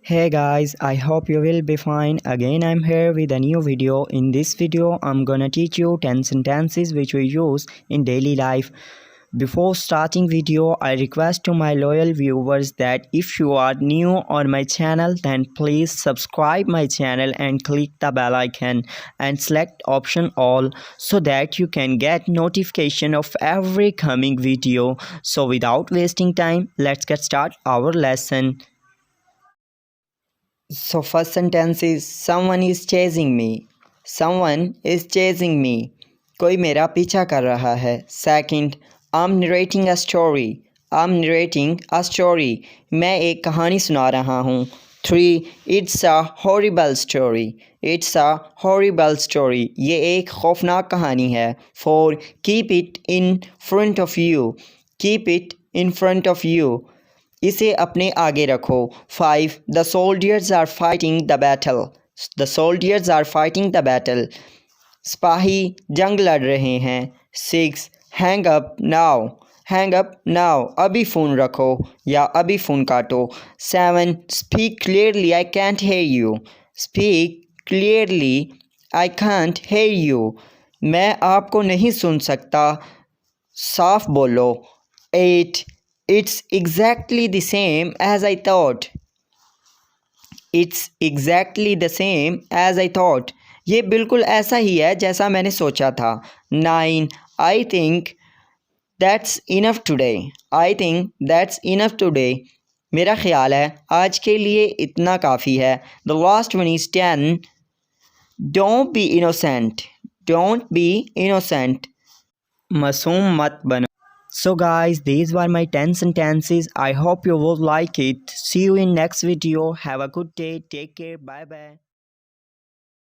Hey guys, I hope you will be fine. Again, I'm here with a new video. In this video, I'm gonna teach you 10 sentences which we use in daily life. Before starting video, I request to my loyal viewers that if you are new on my channel, then please subscribe my channel and click the bell icon and select option all so that you can get notification of every coming video. So without wasting time, let's get started our lesson. So first sentence is someone is chasing me. Someone is chasing me. कोई मेरा पीछा कर रहा है. Second, I'm narrating a story. I'm narrating a story. मैं एक कहानी सुना रहा हूँ. 3. It's a horrible story. It's a horrible story. ये एक खौफनाक कहानी है. 4. Keep it in front of you. Keep it in front of you. इसे अपने आगे रखो. 5. The soldiers are fighting the battle. The soldiers are fighting the battle. सपाही जंग लड़ रहे हैं. 6. Hang up now. Hang up now. अभी फ़ोन रखो या अभी फ़ोन काटो. 7. Speak clearly. I can't hear you. Speak clearly. I can't hear you. मैं आपको नहीं सुन सकता. साफ बोलो. 8. It's exactly the same as I thought. It's exactly the same as I thought. ये बिल्कुल ऐसा ही है जैसा मैंने सोचा था. 9. I think that's enough today. I think that's enough today. मेरा ख्याल है आज के लिए इतना काफ़ी है. The last one is 10. Don't be innocent. Don't be innocent. मासूम मत बनो. So guys, these were my 10 sentences. I hope you will like it. See you in next video. Have a good day. Take care. Bye bye.